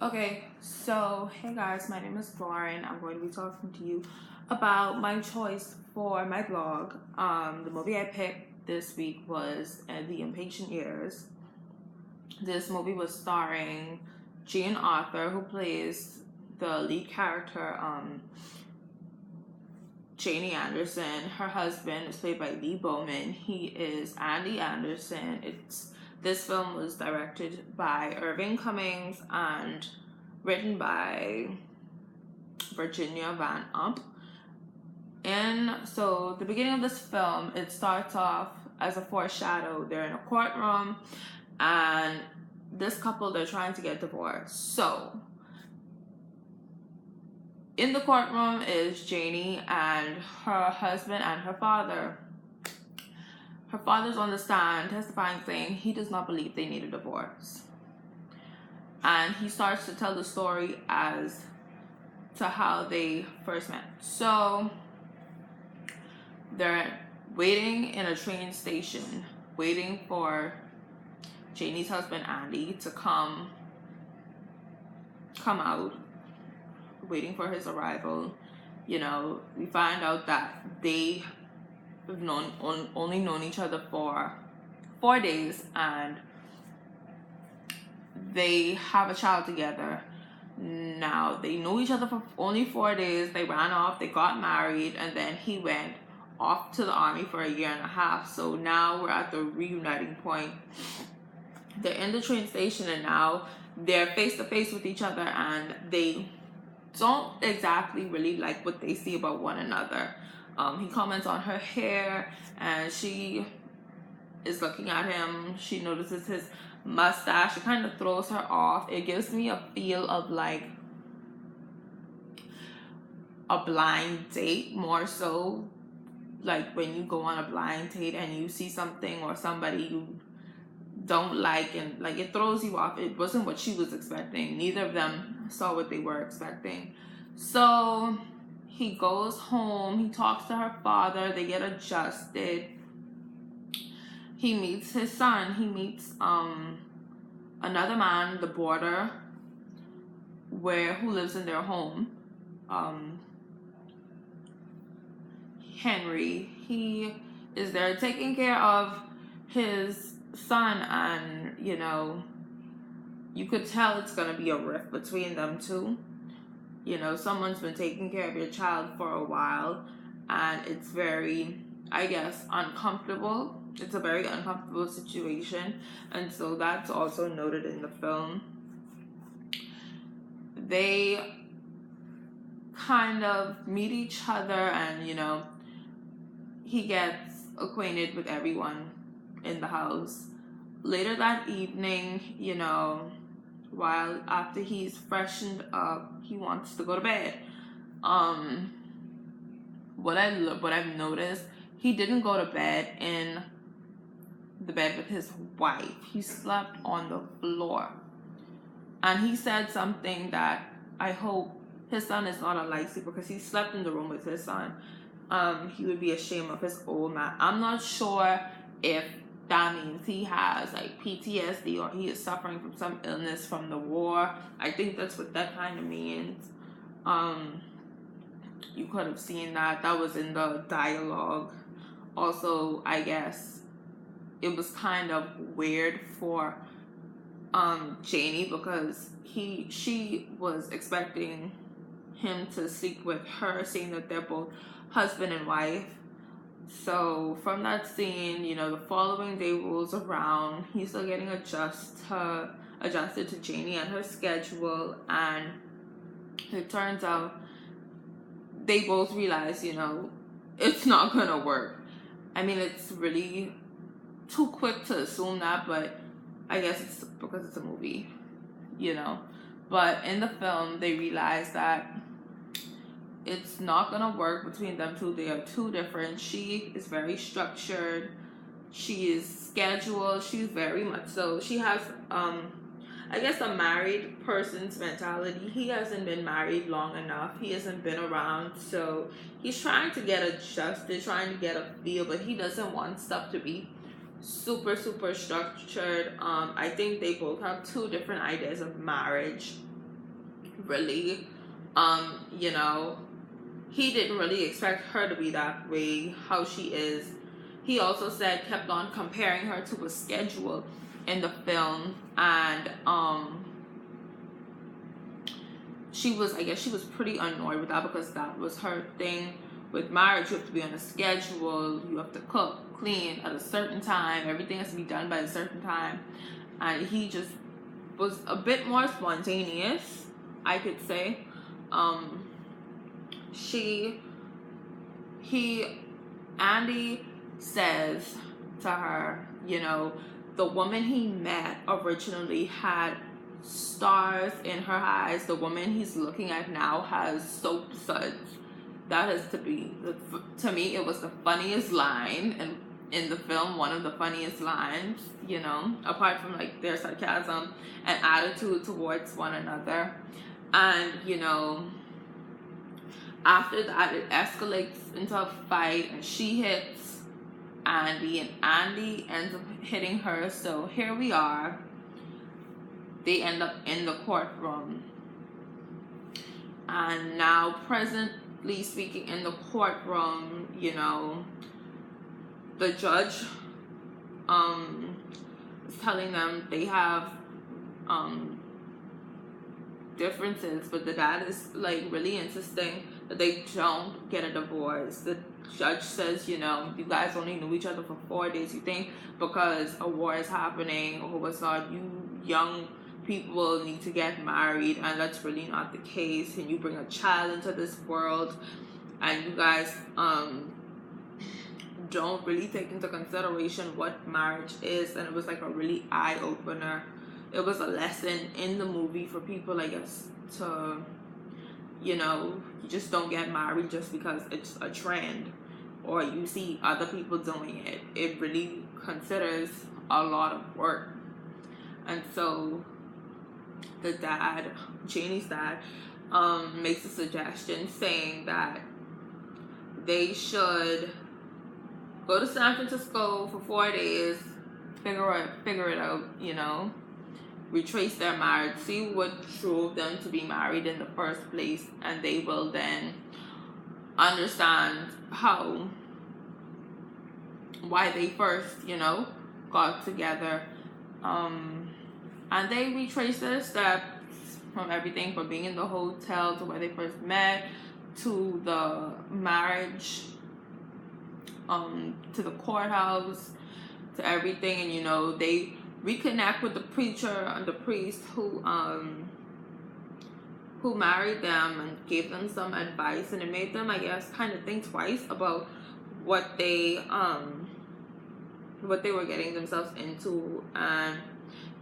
Okay, so hey guys, my name is Lauren. I'm going to be talking to you about my choice for my blog. The movie I picked this week was The Impatient Years. This movie was starring Jean Arthur, who plays the lead character, Janie Anderson. Her husband is played by Lee Bowman. He is Andy Anderson. This film was directed by Irving Cummings and written by Virginia Van Ump. And so the beginning of this film, it starts off as a foreshadow. They're in a courtroom and this couple, they're trying to get divorced. So in the courtroom is Janie and her husband and her father. Her father's on the stand testifying, saying he does not believe they need a divorce. And he starts to tell the story as to how they first met. So they're waiting in a train station, waiting for Janie's husband Andy to come out, waiting for his arrival. You know, we find out that they have only known each other for 4 days, and they have a child together. Now, they knew each other for only 4 days. They ran off, they got married, and then he went off to the army for a year and a half. So now we're at the reuniting point. They're in the train station, and now they're face to face with each other, and they don't exactly really like what they see about one another. He comments on her hair, and she is looking at him. She notices his mustache. It kind of throws her off. It gives me a feel of like a blind date, more so like when you go on a blind date and you see something or somebody you don't like, and like it throws you off. It wasn't what she was expecting. Neither of them saw what they were expecting. So he goes home, he talks to her father, they get adjusted. He meets his son. He meets another man, the boarder, who lives in their home. Henry. He is there taking care of his son, and you know, you could tell it's gonna be a rift between them two. You know, someone's been taking care of your child for a while, and it's very, I guess, uncomfortable. It's a very uncomfortable situation, and so that's also noted in the film. They kind of meet each other, and you know, he gets acquainted with everyone in the house. Later that evening, you know, while after he's freshened up, he wants to go to bed. What I've noticed, he didn't go to bed in the bed with his wife. He slept on the floor. And he said something that I hope his son is not a light sleeper, because he slept in the room with his son. He would be ashamed of his old man. I'm not sure if that means he has like PTSD or he is suffering from some illness from the war. I think that's what that kind of means. You could have seen that. That was in the dialogue. Also, I guess it was kind of weird for Janie, because she was expecting him to sleep with her, saying that they're both husband and wife. So from that scene, you know, the following day rolls around. He's still getting adjusted to Janie and her schedule, and it turns out they both realize, you know, it's not gonna work. I mean, it's really too quick to assume that, but I guess it's because it's a movie, you know. But in the film, they realize that it's not gonna work between them two. They are too different. She is very structured. She is scheduled. She's very much so. She has, I guess, a married person's mentality. He hasn't been married long enough. He hasn't been around, so he's trying to get adjusted, trying to get a feel, but he doesn't want stuff to be super, super structured. I think they both have two different ideas of marriage. really, you know, he didn't really expect her to be that way, how she is. He also said, kept on comparing her to a schedule in the film, and I guess she was pretty annoyed with that, because that was her thing with marriage. You have to be on a schedule, you have to cook, clean at a certain time, everything has to be done by a certain time. And he just was a bit more spontaneous, I could say. Andy says to her, you know, the woman he met originally had stars in her eyes. The woman he's looking at now has soap suds. That is to me, it was the funniest line in the film, one of the funniest lines, you know, apart from like their sarcasm and attitude towards one another. And, you know, after that, it escalates into a fight, and she hits Andy, and Andy ends up hitting her. So here we are. They end up in the courtroom. And now, presently speaking, in the courtroom, you know, the judge is telling them they have differences, but the dad is like really insisting that they don't get a divorce. The judge says, you know, you guys only knew each other for 4 days. You think because a war is happening or whatnot, you young people need to get married, and that's really not the case. And you bring a child into this world, and you guys don't really take into consideration what marriage is. And it was like a really eye-opener. It was a lesson in the movie for people, I guess, to, you know, you just don't get married just because it's a trend or you see other people doing it. It really considers a lot of work. And so the dad, Janie's dad, makes a suggestion saying that they should go to San Francisco for 4 days, figure it out, you know, retrace their marriage, see what drove them to be married in the first place, and they will then understand why they first, you know, got together. And they retrace their steps from everything from being in the hotel to where they first met, to the marriage, to the courthouse, to everything. And, you know, they reconnect with the preacher and the priest who married them and gave them some advice, and it made them, I guess, kind of think twice about what they were getting themselves into. And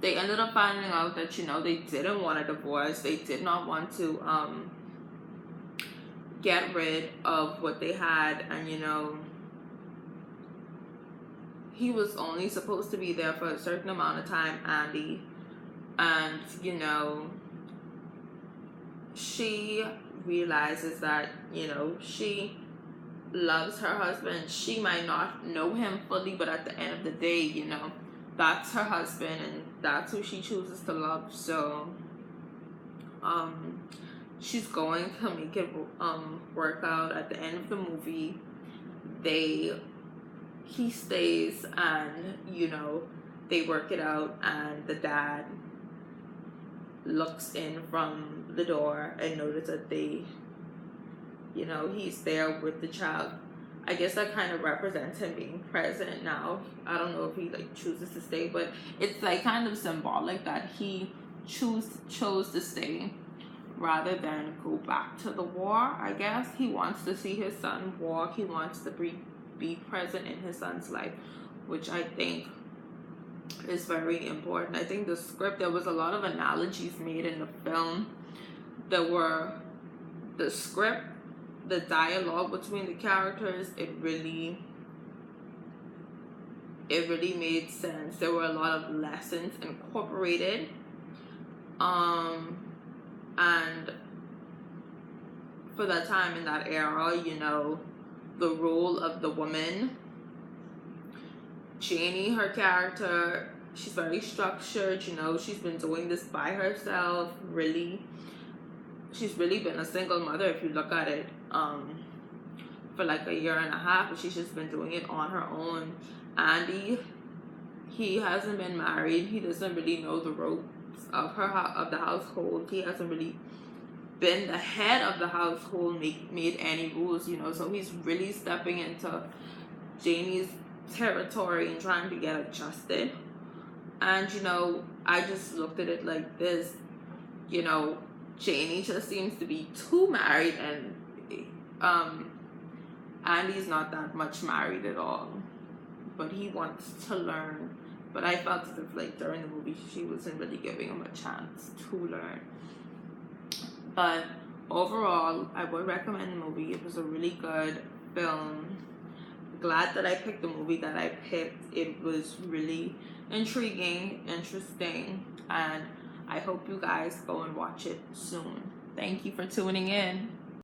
they ended up finding out that, you know, they didn't want a divorce. They did not want to get rid of what they had. And, you know, he was only supposed to be there for a certain amount of time, Andy. And, you know, she realizes that, you know, she loves her husband. She might not know him fully, but at the end of the day, you know, that's her husband, and that's who she chooses to love. So she's going to make it work out. At the end of the movie, he stays, and, you know, they work it out, and the dad looks in from the door and notices that they, you know, he's there with the child. I guess that kind of represents him being present now. I don't know if he like chooses to stay, but it's like kind of symbolic that he chose to stay rather than go back to the war. I guess he wants to see his son walk. He wants to be present in his son's life, which I think is very important. I think the script, there was a lot of analogies made in the film. There were the script, the dialogue between the characters, it really made sense. There were a lot of lessons incorporated, and for that time in that era, you know, the role of the woman, Janie, her character, she's very structured, you know, she's been doing this by herself, really, she's really been a single mother if you look at it, for like a year and a half, but she's just been doing it on her own. Andy, he hasn't been married. He doesn't really know the ropes of the household. He hasn't really been the head of the household, made any rules, you know. So he's really stepping into Janie's territory and trying to get adjusted. And you know, I just looked at it like this. You know, Janie just seems to be too married, and Andy's not that much married at all. But he wants to learn. But I felt as if, like, during the movie, she wasn't really giving him a chance to learn. But overall, I would recommend the movie. It was a really good film. Glad that I picked the movie that I picked. It was really intriguing, interesting, and I hope you guys go and watch it soon. Thank you for tuning in.